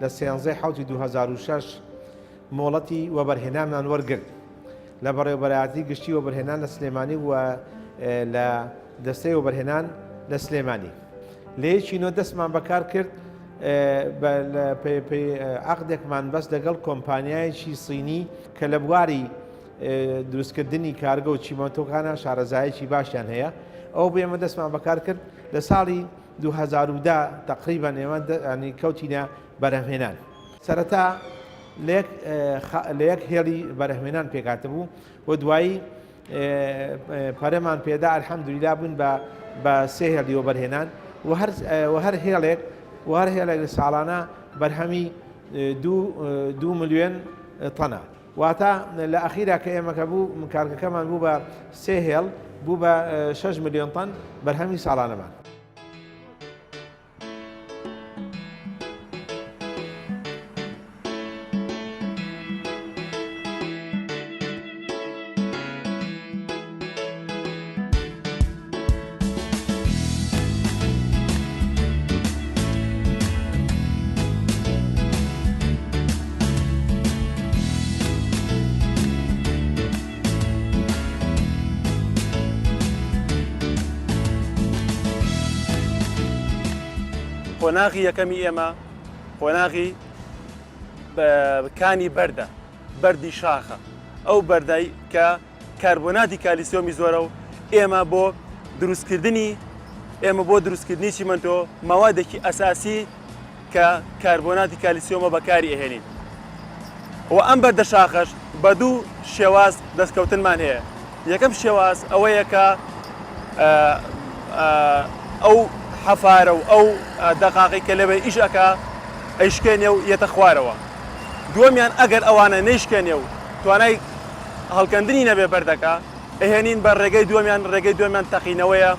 لە 13/7/2006 مۆڵەتی وەبەرهێنانمان وەرگرت لە بەڕێوەبەرایەتی گشتی وەبەرهێنان لە سلێمانی و لە دەستەی وەبەرهێنان لە سلێمانی. لە یەکینەوە دەستمان بەکار کرد عەقدێکمان بەست لەگەڵ کۆمپانیایەکی سینی کە لە بواری دروستکردنی کارگە و چیمەنتۆکانە شارەزایەکی باشیان هەیە. ئەو بێمە دەستمان بەکار کرد لە ساڵی 2010 تقریبان ئێمە کەوتینە بەرهەمهێنان. سەرەتا لە یەک هێڵی بەرهەمهێنان پێکاتە بوو و دوایی پەرەمان پێدا ئەلحەمدولیلا بوون بە 3 هێڵی وەبەرهێنان و هەر هێڵێک لە ساڵانە بەرهەمی 2 ملیۆن تەنە. واتە لە ئەخیرا کە ئێمەکە بوو کارگەکەمان بوو بە 3 هێڵ بوو بە 6 ملیۆن تەن بەرهەمی ساڵانەمان. قۆناغی یەکەمی ئێمە قۆناغی کانی بەردی شاخە، ئەو بەردای کە کاربۆناتی کالیسیۆمی زۆرە و ئێمە بۆ دروستکردنی چیمەنتۆ مەوادێکی ئەساسی کە کاربۆناتی کالیسیۆمە بەکاری ئەهێنین. و ئەم بەردە شاخەش بە 2 شێواز دەستکەوتنمان هەیە. یەکەم شێواز ئەوەیە کە ئەو حەفارە و ئەو دەقاقی کە لەوێ ئیش ئەکا ئەیشکێنێ و یەتە خوارەوە. دووەمیان ئەگەر ئەوانە نەیشکێنێ و توانای هەڵکەندنی نەبێ بەردەکە ئەهێنین بە ڕێگەی دووەمیان تەقینەوەیە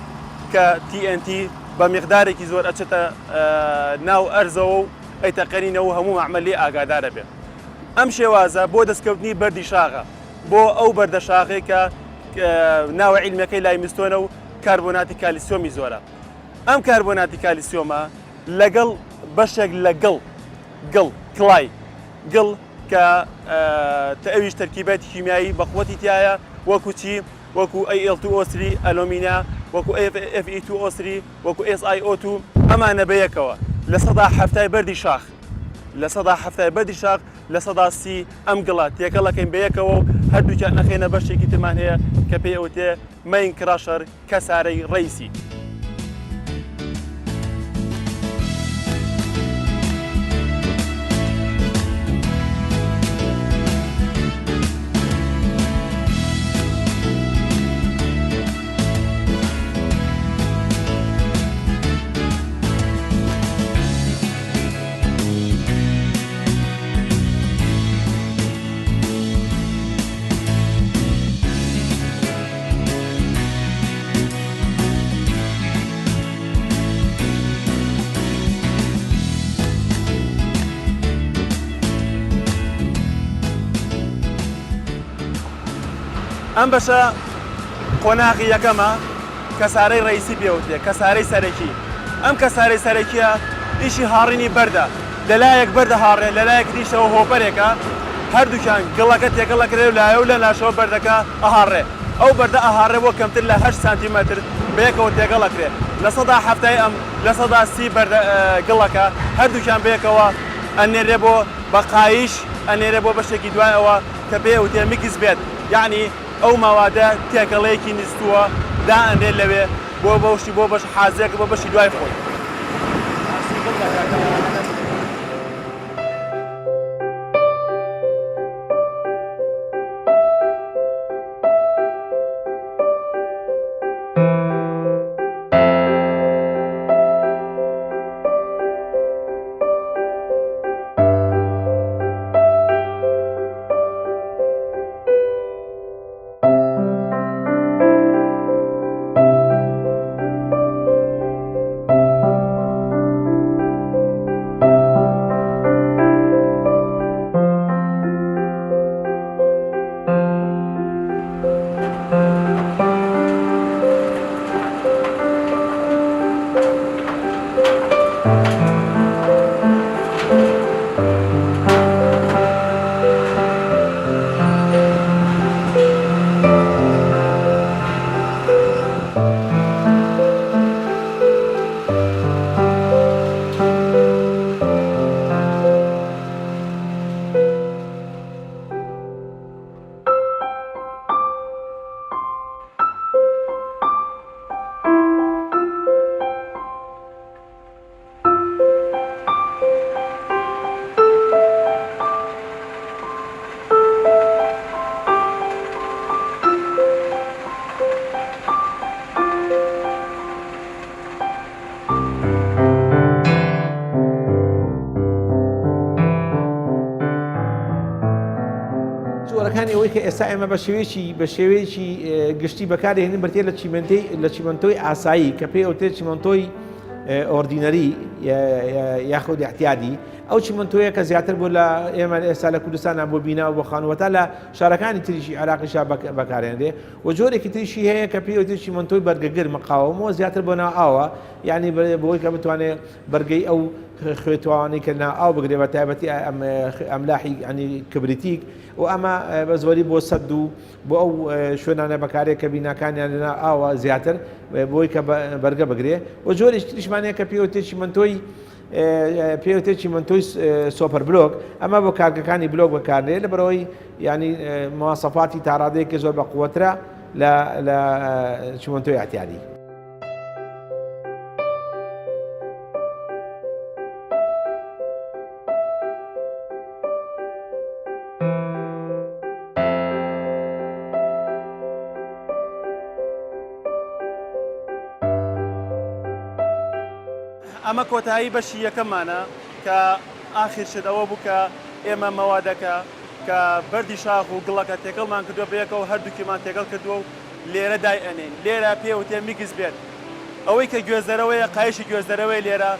کە TNT بە میقدارێکی زۆر ئەچێتە ناو ئەرزەوە و ئەیتەقێنینەوە و هەموو معمەلی ئاگادارە بێ. ئەم شێوازە بۆ دەستکەوتنی بەردی شاخە، بۆ ئەو بەردە شاخەی کە ناوە عیلمەکەی لای مستۆنە و کاربۆناتی کالیسیۆمی زۆرە. ئەم کاربۆناتی کالیسیۆمە لەگەڵ بەشێک لە کڵای کە ئەویش تەرکیبەتی کیمیایی بەقوەتی تایە وەکو چی وەکو Al2O3 ئەلۆمینا، وەکو Fe2O3، وەکو SiO2 ئەمانە بەیەکەوە لە 170 بەردی شاخ لە 130 ئەم گڵە تێکەڵەکەین بەیەکەوە و هەردووکیان نەخێنە بەشێکی ترمان هەیە کە پێی ئەوتێ مەین کراشەر کەسارەی ڕیسی. ئەم بەشە قۆناغی یەکەمە کەسارەی ڕیسی پێوتێ، کەسارەی سەرەکی. ئەم کەسارەی سەرەکیە ئیشی هاڕینی بەردە، لەلایەک بەردە هاڕێ، لەلایەک دیشەوە هۆپەرێکە، هەردووکیان گڵەکە تێکەڵەکرێ و لایە و لە لاشەوە بەردەکە ئەهاڕێ. ئەو بەردە ئەهاڕێ بۆ کەمتر لە 8 سانتیمەتر بەیەکەوە تێکەڵەکرێ. لە 170 ئەم لە 130 بەردە گڵەکە هەردووکیان بەیەکەوە ئەنێرێ بۆ بە قایش، ئەنێرێ بۆ بەشێکی دوایەوە کە پێوتێ میکس بێت، یعنی ئەو ماوادە تێکەڵەیەکی نستووە دا ئەندێ لەوێ بۆ بەش حازێک بۆ بەشی دوای خۆی. ئەوەی کە ئێستا ئێمە بە شێوەیەکی گشتی بەکارهێنین بەرتێ لە چیمەنتۆی ئاسایی کە پێی ئەوتێت چیمەنتۆی ئۆردینەری یاخود احتیادی ئەو چیمەنتۆیە کە زیاتر بۆ لە ئێمە ئێستا لە کوردستانە بۆ بینا و بۆ خانوەتا لە شارەکانی تریشی عێراقیشا بەکارهێنرێ و جۆرێکی تریشی هەیە کە پێی ئەوتێت چیمەنتۆی بەرگەگر مقاومەوە زیاتر بۆ ناو ئاوە یعنی بۆی کە بتوانێت بەرگەی ئەو خوێتوانەی کە ناو ئاو بگرێ بە تایبەتی ئەملاحی ینی کبریتیک و ئەمە بە زۆری بۆ سەد و بۆ ئەو شوێنانە بەکارێک کە بیناکانیان لەنا ئاوە زیاتر بۆی کە بەرگە بگرێ و جۆرێک تریشمانەیە کە پێوتێکی منتۆی سۆپەر بلۆک ئەمە بۆ کارگەکانی بلۆک بەکارێ لە بەرەوەی ینی مواصفاتی تاڕادەیەکی زۆر بە قووەترە لە چیمەنتۆی احتیادی. ئەمە کۆتایی بەشی یەکەمانە کە ئاخیرشتەوە بوو کە ئێمە مەوادەکە کە بەردی شاخ و گڵەکە تێکەڵمان کردووە بەیەکەوە هەردووکیمان تێکەڵ کردووە و لێرە دای ئەنێن لێرە پێوتێ میکس بێت ئەوەی کە گوێزەرەوەیە قایشی گوێزەرەوەی لێرە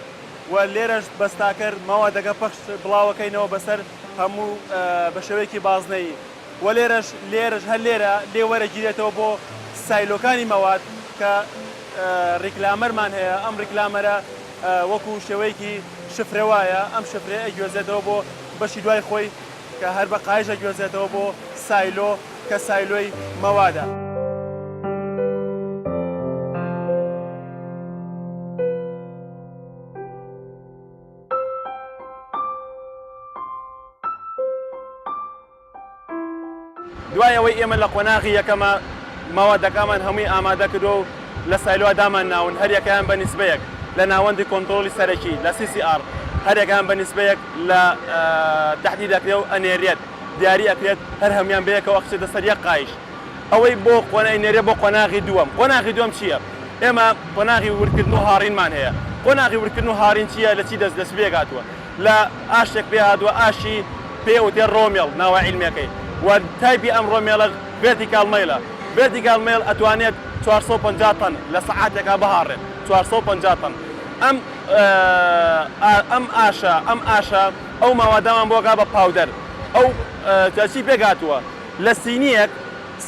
و لێرەش بەستاکرد مەوادەکە پەخش بڵاوەکەینەوە بەسەر هەموو بە شێوەیەکی بازنەیی و لێرەش هەر لێرە لێ وەرەگیرێتەوە بۆ سایلۆکانی مەواد کە ڕیکلامەرمان هەیە ئەم ڕیکلامەرە وەکو شێوەیەکی شفرەوایە ئەم شفرێ ئەگوێزێتەوە بۆ بەشی دوای خۆی کە هەر بە قایشە گوێزێتەوە بۆ سایلۆ کە سایلۆی مەوادە. دوای ئەوەی ئێمە لە قۆناغی یەکەمە مەوادەکەمان هەمووی ئامادە کردو و لە سایلۆ دامان ناون هەر یەکەیان بە نیسبەیەک لە ناوەندی کۆنتترۆلی سەرەکی لە CCR هەر یەکان بە نیسبەیەک لە تهدید دەکرێت و ئەنێرێت دیاری ئەکرێت هەر هەمویان بەیەکەوە ئەخچێتە سەر یەک قایش ئەوەی بۆ ئەنێرێ بۆ قۆناغی دووەم. قۆناغی دووەم چییە؟ ئێمە قۆناغی ورکردن و هاڕینمان هەیە. قۆناغی ورکردن و هاڕین چییە؟ لە چی دەست پێ هاتووە؟ لە ئاشتێک پێ هاتووە ئاشی پێوتێ ڕۆمێڵ ناوە عیلمەکەی و تایپی ئەم ڕۆمێڵە ڤێرتیکال مەیلە. ڤێرتیکال مەیل ئەتوانێت 450 تەن لە سەعاتێکا بهاڕێت 450 تەن. ئەم ئاشە ئەو ماوادامان بۆگا بە پاودەر ئەو چی پێگاتووە لە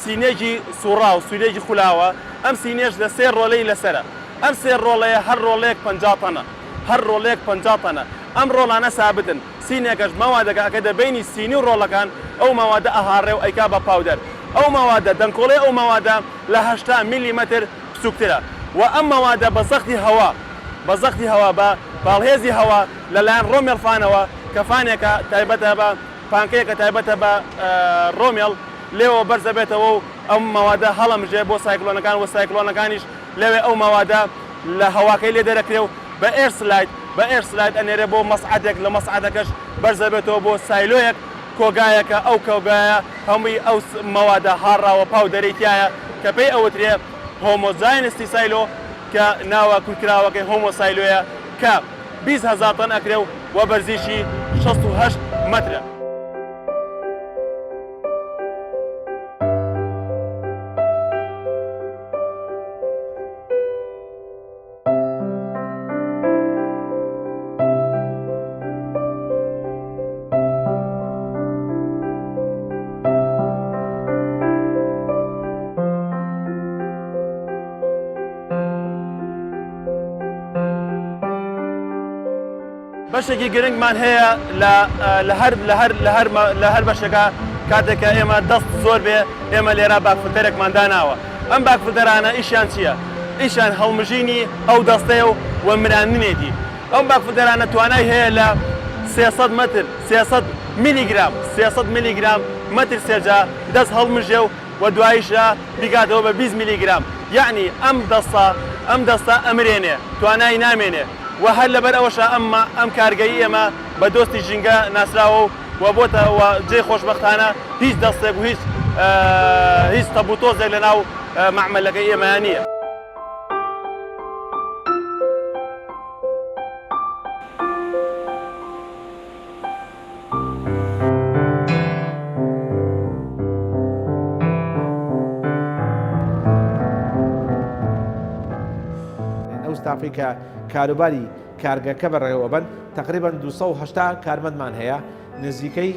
سینێکی سوڕا و سوورێکی خولاوە ئەم سینێش لە سێ ڕۆلەی لەسرە ئەم سێ ڕۆڵەیە هەر ڕۆڵەیەک 50 تەنە هەر ڕۆڵەیەک 50 تەنە ئەم ڕۆڵانە سابتن سینێکەش ماوادەکە ئەکە دەبینی سینی و ڕۆڵەکان ئەو ماوادە ئەهاڕێ و ئەیکا بە پاودەر ئەو ماوادە دەنکۆڵی ئەو ماوادە لە 80 میلیمەتر بچووکترە و ئەم ماوادە بە زەختی هەوا بە باڵهێزی هەوا لەلایەن ڕۆمێڵفانەوە کە فانێکە تایبەتە بە پانکەیەکە تایبەتە بە ڕۆمێڵ لێەوە بەرزەبێتەوە و ئەم ماوادە هەڵەمژێ بۆ سایکلۆنەکان و سایکلۆنەکانیش لەوێ ئەو ماوادە لە هەواکەی لێ دەرەکرێ و بە ئێرسلاید ئەنێرێ بۆ مەسعەدێک لە مەسعەدەکەش بەرزەبێتەوە بۆ سایلۆیەک کۆگایەکە ئەو کۆگایە هەمووی ئەو مەوادە هاڕاوە پاودەرەی تایە کە پێی ئەوترێ هۆمۆزاینستی سایلۆ کە ناوە کورتراوەکەی هۆمۆسایلۆیە کە 20,000 تەن ئەکرێ و بەرزیشی 68 مەترە. بەشێکی گرنگمان هەیە لە هەر بەشەکە کاتێکە ئێمە دەست زۆر بێ ئێمە لێرە باکفلتەرێکمان داناوە ئەم باکفلتەرانە ئیشیان چییە؟ ئیشان هەڵمژینی ئەو دەستەیە و مراننێتی ئەم باکفلتەرانە توانای هەیە لە 300 متر 300 میلیگرام 300 میلیگرام متر سێجا دەست هەڵمژێ و دواییشە بیگاتەوە بە 20 میلیگرام یعنی ئەم دەستە ئەمرێنێ توانای نامێنێ و هەر لەبەر ئەوەشە ئەم کارگەیی ئێمە بە دۆستی ژینگە ناسراوە و بۆتەوە جێ خۆشبەختانە هیچ دەستێک و هیچ تەبوتۆزێک لە ناو مەعمەلەکەی ئێمە نییە. ئیزافی کە کاروباری کارگەکە بەڕێوە بن تقریبا 280 کارمەندمان هەیە نزیکەی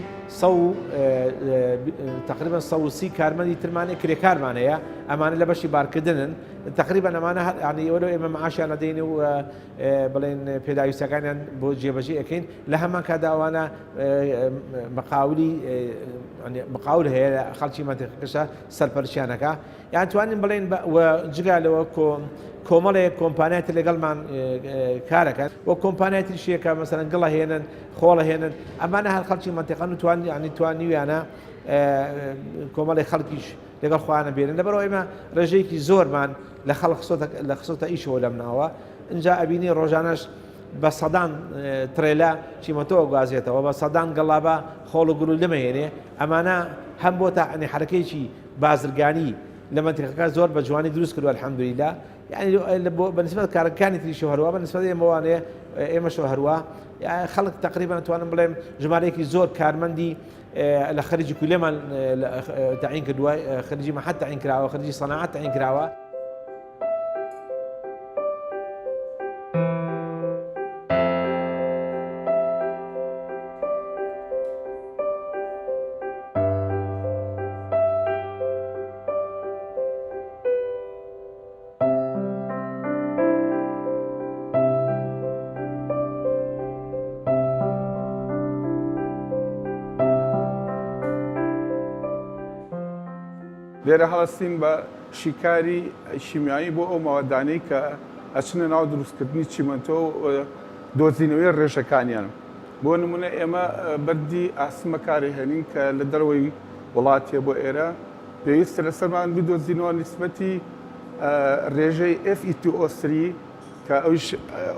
تقریبا 130 کارمەندی ترمانێ کرێکارمان هەیە ئەمانە لە بەشی بارکردنن تقریبا ئەمانە ینی ئەوە ئێمە معاشیان نەدەین و بڵێن پێداویستەکانیان بۆ جێبەجێ ئەەکەین لە هەمان کاداوانە مقاول هەیە خەڵکی منتیقەکەشە سەرپەرشیانەکە یان توانین بڵێن جگالەوە کۆمەڵێک کۆمپانیاتی لەگەڵمان کارەکەن وە کۆمپانیاتی شیەکە مەسەرەن گڵە هێنن خۆڵە هێنن ئەمانە هەر خەڵکی منتیقەن و توانیویانە کۆمەڵی خەڵکیش لەگەڵ خۆیانە بێنن لەبەرەوە ئێمە ڕێژەیەکی زۆرمان لە خەڵک لە خسۆتە ئیشەوە لەم ناوە اینجا ئەبینی ڕۆژانەش بە سەدان ترێلا چیمەتۆ گازێتەوە بە سەدان گەڵابە خۆڵ و گرول لەمەهێنێ ئەمانە هەم بۆ تا حرەکەیەکی بازرگانی لە منتیقەکە زۆر بە جوانی دروست کردو الحەمدولیلا یعنی بەنسبەت کارەکانی تریشە هەروە بەنسبەت ئێمەوانەیە ئێمەشەوە هەروە خەڵک تقریبا توانم بڵێم ژمارەیەکی زۆر کارمەندی لە خەریجی کولێمان تعین کردووە خەریجی مەحەد تعین کراوە خەریجی سەناعەت تعین کراوە لێرە هەڵەستین بە شیکاری شیمیایی بۆ ئەو ماوەدانەی کە ئەچنە ناو دروستکردنی چیمەنتۆ دۆزینەوەی ڕێژەکانیان بۆ نمونە ئێمە بەردی ئاسمە کارێهێنین کە لە دەرەوەی وڵاتیە بۆ ئێرە پێویستە لەسەرمان بدۆزینەوە نسبەتی ڕێژەی FeTO3 کە ئەوش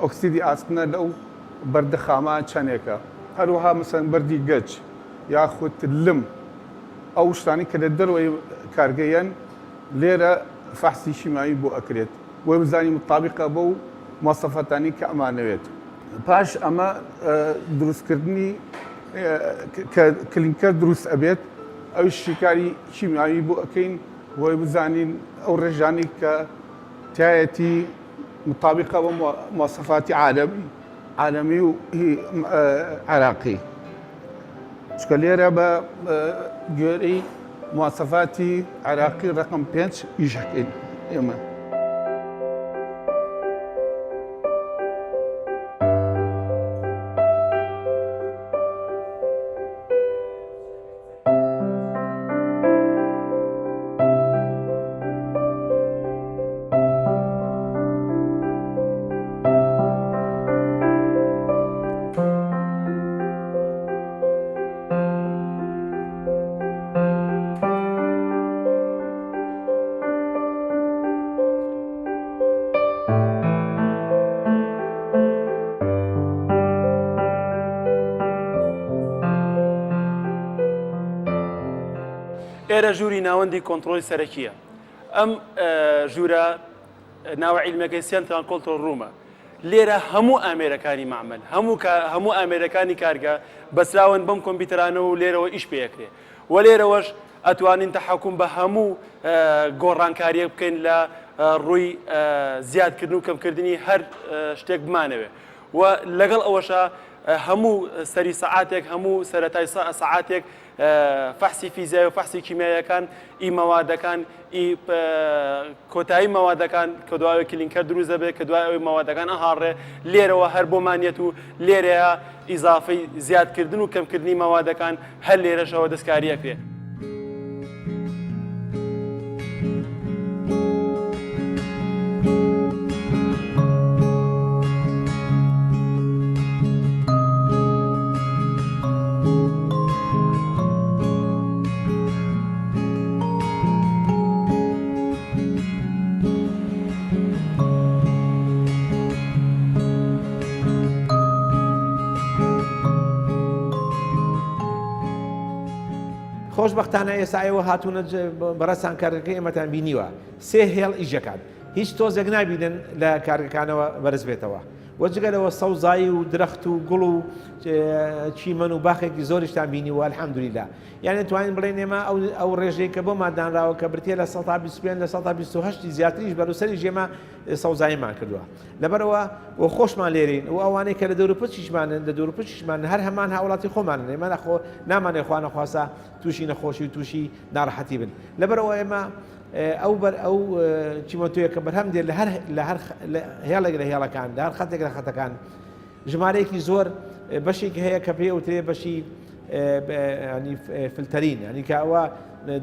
ئۆکسیدی ئاسنە لەو بەردەخامان چەندێکە هەروەها مەسەن بەردی گەچ یاخود لم ئەو شتانی کە لە دەرەوەی کارگەیەن لێرە فەحسی شیمایی بۆ ئەکرێت وی بزانی مطابقە بە و مۆسەفەتانی کە ئەمانەوێت پاش ئەمە دروستکردنی کلینکەر دروست ئەبێت ئەوی شیکاری شیمایی بۆ ئەەکەین وی بزانین ئەو ڕێژانی کە تایەتی مطابقە بە مۆسەفاتی عالەمی و عراقی چکە لێرە بە گوێرەی مواصفاتی عراقی ڕقم 5 ئیشەکەین ئێمە. ئێرە ژووری ناوەندی کۆنتڕۆلی سەرەکیە ئەم ژوورە ناوە عیلمەکەی سێنترال کۆنتڕۆل ڕوومە لێرە هەموو ئامێرەکانی معمەل هەموو ئامێرەکانی کارگە بەسراون بەم کۆمپیوتەرانەوە و لێرەوە ئیش پێەکرێ و لێرەوەش ئەتوانین تەحەکوم بە هەموو گۆڕانکاریەک بکەین لە ڕووی زیادکردن و کەمکردنی هەر شتێک بمانەوێ و لەگەڵ ئەوەشە هەموو سەری سەعاتێک هەموو سەرەتای سەعاتێک فەحسی فیزیایی و فەحسی کیمیاییەکان مەوادەکان کۆتایی مەوادەکان کە دوای کلینکەر دروست دەبێت کە دوای ئەوی مەوادەکان ئەهاڕێ لێرەوە هەر بۆمانێت و لێرەیە ئیزافەی زیادکردن و کەمکردنی مەوادەکان هەر لێرەشەوە دەستکاریە پێ. خۆشبەختانە ئێستا ئێوە هاتوونە بەڕەسان کارەکەی ئێمەتان بینیوە 3 هێڵ ئیژەکان هیچ تۆزێک نابینن لە کارگەکانەوە بەرز بێتەوە وەجگەلەوە سەوزایی و درەخت و گوڵ و چیمەن و باخێکی زۆریشتان بینیوە الحەمدولیلا. یعنی توانین بڵێن ئێمە ئەو ڕێژەی کە بۆمان دانراوە کە برتێ لە 125 لە 128 زیاتریش بەروسەری ژێمە سەوزاییمان کردووە. لەبەرەوە و خۆشمان لێرین و ئەوانەی کە لە دەوروپچیشمانن لە دەوروپچیشمان هەر هەمان هاوڵاتی خۆمانن ئێمە نامانێ خوا نەخواسە تووشی نەخۆشی و تووشی ناڕەحەتی بن. لەبەرەوە ئێمە ئەو چیمەتۆیە کە بەرهەم دێت لە هەر هێڵێک لە هێڵەکان لە هەر خەتێک لە خەتەکان ژمارەیەکی زۆر بەشێکی هەیە کە پێ وترێ بەشی فلتەرین ینی کە ئەوە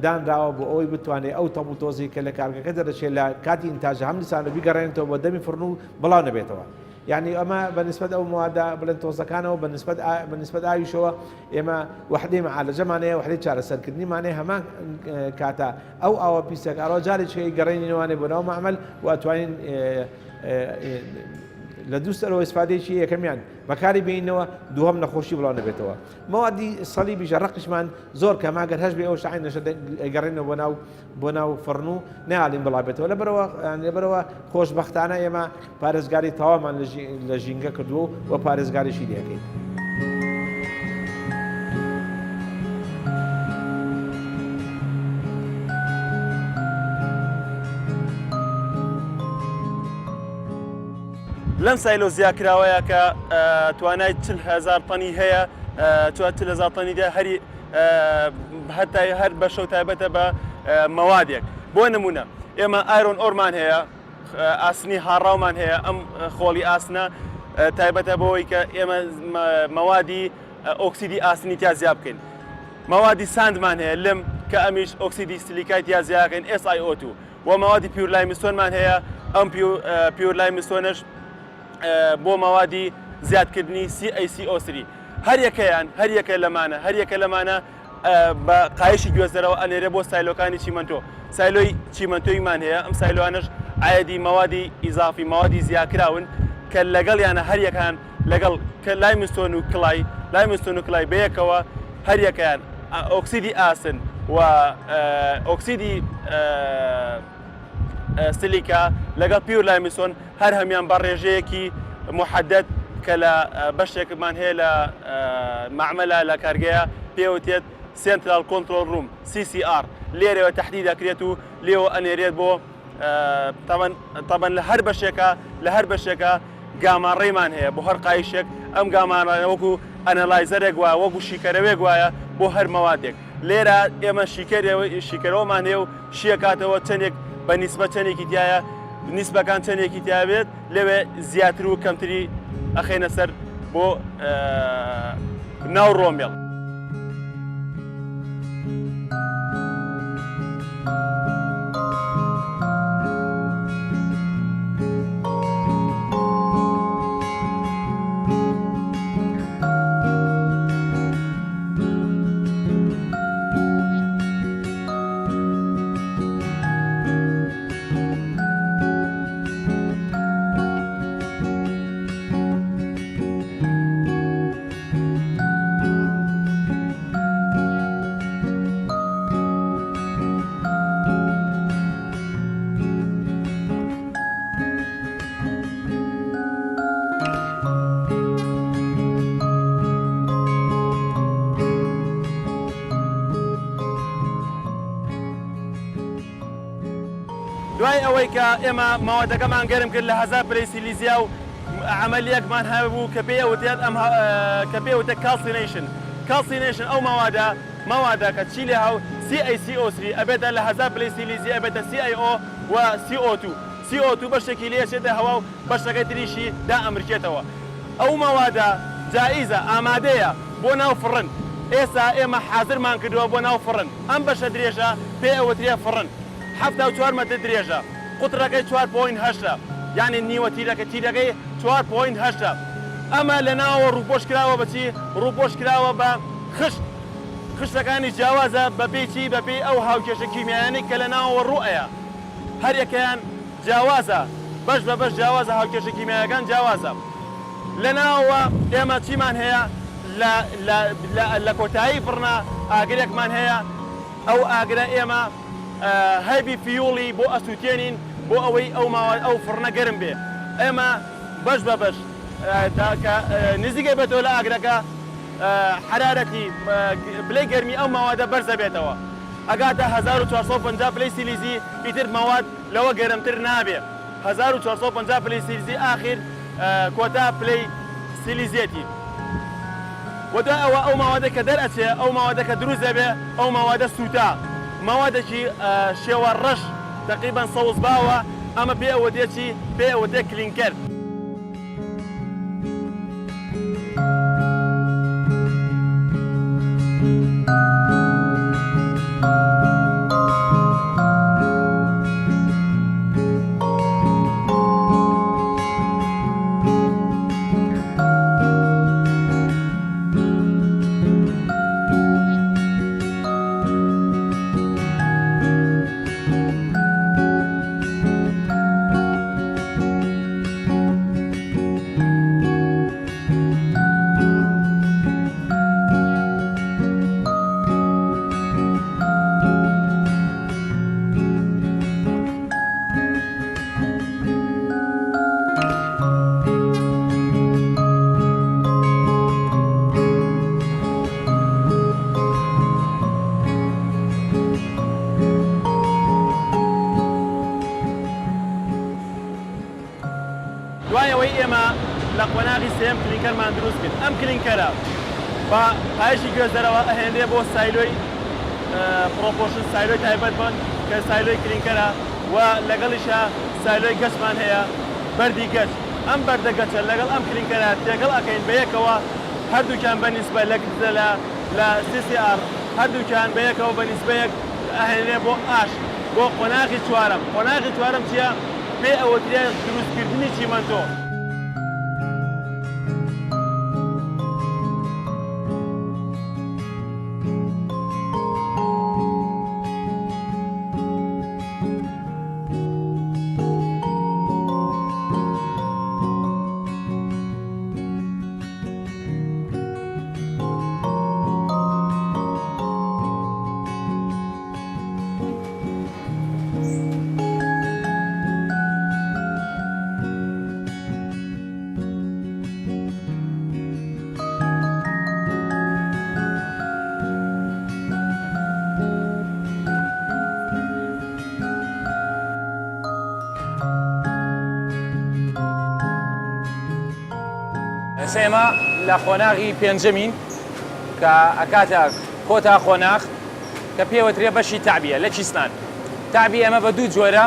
دانراوە بۆ ئەوەی بتوانێت ئەو تەبوو تۆزی کە لە کارگەکە دەرەچێت لە کاتی ئینتاژ هەم دیسانە بیگەڕێنێتەوە بۆ دەمی فرن و بڵاو نەبێتەوە. یعنی ئەمە بەنسبەت ئەو موادە بڵێن تۆزەکانەوە بەنسبەت ئاویشەوە ئێمە وحدەی معالەجەمانەیە وحدەی چارەسەرکردنیمانەیە هەمان کاتە ئەو ئاوە پیسێک ئەڕۆ جارێکی گەڕێنینەوانێ بۆ ناو مەعمەل و ئەتوانین لە دووسەرەوە ئیسفادەیەکی یەکەمیان بەکاری بینەوە دووەم نەخۆشی بڵاو نەبێتەوە. مەوادی سەلیبی ژەڕقشمان زۆر کە ماگەر هەش بێ ئەو شعین نەشە گەڕێنەوە بۆ ناو فڕن و نەیاڵین بڵاوبێتەوە. لەبەرەوە خۆشبەختانە ئێمە پارێزگاری تەوامان لە ژینگە کردووە و پارێزگاریشی لێکەین. لەم سایلۆ زیاکراوەیە کە توانای 40,000 تەنی هەیە 40,000 تەنیدا هەری هەتای هەر بەشە و تایبەتە بە مەوادێک. بۆ نمونە ئێمە ئایرۆن ئۆرمان هەیە، ئاسنی هاڕاومان هەیە، ئەم خۆڵی ئاسنە تایبەتە بەوەی کە ئێمە مەوادی ئۆکسیدی ئاسنی تیا زیاد بکەین. مەوادی ساندمان هەیە لم کە ئەمیش ئۆکسیدی سیلیکای تیا زیادکەین SiO2 و مەوادی پیورلایمستۆنمان هەیە، ئەم پیورلایمستۆنش بۆ مەوادی زیادکردنی CaCO3 هەر یەکە لەمانە بە قایشی گوێزەرەوە ئەنێرە بۆ سایلۆکانی چیمەنتۆ. سایلۆی چیمەنتۆیمان هەیە، ئەم سایلۆانش ئایدی مەوادی ئیزافی مەوادی زیاکراون کە لەگەڵ یانە هەر یەکان لەگەڵ لایمستۆن و کڵای بەیەکەوە هەر یەکەیان ئۆکسیدی ئاسن و ئۆکسیدی سیلیکا لەگەڵ پیورلایمستۆن هەر هەمیان بە ڕێژەیەکی محەدەد کە لە بەشێکمان هەیە لە مەعمەلە لە کارگەیە پێوتێت سنترال کۆنترۆل ڕوم CCR لێرەوە تەحدید دەکرێت و لێوە ئەنێرێت بۆ تەبەن لە هەر بەشێکە گاماڕێمان هەیە بۆ هەر قایشێک. ئەم گامانە وەکو ئەنەلایزەرێک وایە، وەکو شیکەرەوێک وایە بۆ هەر مەوادێک. لێرە ئێمە شیکەرەوەمان هەیە و شیەکاتەوە چەندێک بە نیسبە چەندێکی تایە، نیسبەکان چەندێکی تیاوێت لەوێ زیاتر و کەمتری ئەخێنە سەر بۆ ناو ڕۆمێڵ. دوای ئەوەی کە ئێمە ماوەدەکەمان گەرم کرد لە 1000 پرەی سیلیزیا و عملیەکمان هەبوو کە پێوتێت کە پێوتە کالسینیشن ئەو ماوادە کە چی لێ هاو CaCO3 ئەبێتە لە 1000 پرەی سیلیزیا ئەبێتە CaO و CO2 بەشێکی لێچێتە هەوا و بەشەکەی تریشی دا ئەمرکێتەوە. ئەو ماوادە جائیزە ئامادەیە بۆ ناو فڕن. ئێستا ئێمە حازرمان کردووە بۆ ناو فڕن. ئەم بەشە درێژە پێ ئەوترێ فڕن 74 مەتر درێژە، قوترەکەی 4.8 یعنی نیوە تیرەکەی 4.8. ئەمە لە ناوە ڕووپۆش کراوە بەچی ڕووپۆش کراوە بە خشتەکانی جیاوازە بەپێی بەپێی ئەو هاوکێشە کیمیایانی کە لە ناوە ڕوئەیە. هەر یەکەیان جیاوازە، بەش بە بەش جیاوازە، هاوکێشە کیمیایەکان جیاوازە. لە ناوە ئێمە چیمان هەیە لە کۆتایی فڕنا ئاگرێکمان هەیە. ئەو ئاگرە ئێمە هەیبی فیوڵی بۆ ئەسووتێنین بۆ ئەوەی ئەو فڕنە گەرم بێ. ئێمە بەش بە بەش کە نزیکەی بێتەوە لە ئاگرەکە حرارەتی پلەی گەرمی ئەو ماوادە بەرزە بێتەوە ئەگاتە 1450 پلەی سیلیزی ئیتر ماواد لەوە گەرمتر نابێ 1450 پلەی سیلیزی ئاخر کۆتا پلەی سیلیزیەتی وەدوای ئەوە ئەو ماوادە کە دەرئەچێ ئەو ماوادە کە دروست دەبێ ئەو ماوادە سوتا ماوادێکی شێوە ڕەش تقریبان سەوز باوە ئەمە پێ ئەوە دێکی پێ ئەوە دێ کلینکەر دوایەوەی ئێمە لە قۆناغی سێم کلینکەرمان دروست کرد ئەم کلینکەرە بە پایشی گوێزەرەوە ئەهێنرێ بۆ سایلۆی پرۆپۆشن سایلۆی تایبەت بن کە سایلۆی کلینکەرە و لەگەڵیشە سایلۆی گەچمان هەیە بەردی گەچ ئەم بەردە گەچە لەگەڵ ئەم کلینکەرە تێگەڵ ئەکەین بەیەکەوە هەردووکیان بەنیسبە لە CCR هەردووکیان بەیەکەوە بەنیسبەیەک ئەهێنرێ بۆ ئاش بۆ قۆناغی چوارەم قۆناغی چوارەم چییە؟ پێ ئەوە ترێ دروستکردنی چیمەنتۆ ئێمە لە خۆناغی پێنجەمین کە ئەکاتە کۆتا خۆناغ کە پێوەترێ بەشی تابیە لە چیستان تابی ئەمە بە دوو جۆرە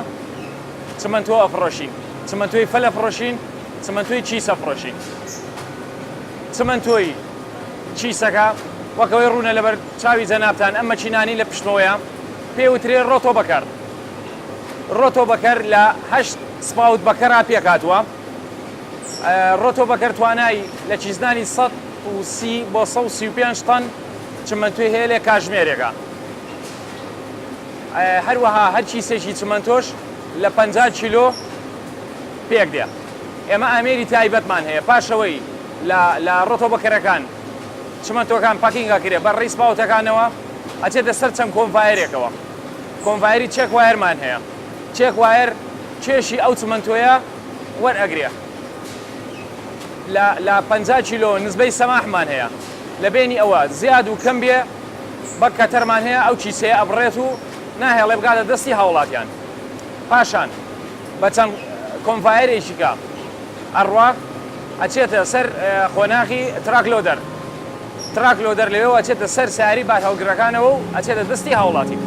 چمەنتۆ ئەفرۆشین چمەنتۆی فەل ئەفرۆشین چمەنتۆی چیس ئەفرۆشین چمەنتۆی چیسەکە وەکەوەی ڕوونە لەبەر چاوی جەنابتان ئەم مەچینانی لە پشتەوەیە پێوترێ ڕۆتۆ بەکەر ڕۆتۆ بەکەر لە 8 سپاوت بەکەرا پێکاتوە ڕۆتۆ بەکەر توانای لە چیزدانی 130 بۆ 135 تەن چمەنتۆی هەیە لێ کاژمێرێکە هەروەها هەر چیسێکی چمەنتۆش لە 50 کیلۆ پێک دێ ئێمە ئامێری تایبەتمان هەیە پاشەوەی لە ڕۆتۆ بەکەرەکان چمەنتۆکان پاکینگا کرێ بە ڕێی سپاوتەکانەوە ئەچێتە سەر چەند کۆنڤایرێکەوە کۆنڤایری چێک وایرمان هەیە چێک وایر چێشی ئەو چمەنتۆیە وەرئەگرێ لە 50 کیلۆ نزبەی سەماحمان هەیە لە بینی ئەوە زیاد و کەم بێ بە کەتەرمان هەیە ئەو چیسەیە ئەبڕێت و ناهێڵێ بگاتە دەستی هاوڵاتیان پاشان بە چەند کۆنڤایرێکیکە ئەڕوا ئەچێتە سەر خۆناغی تراکلۆدەر لەوێەوە ئەچێتە سەر سیاری بات هەڵگرەکانەوە و ئەچێتە دەستی هاوڵاتی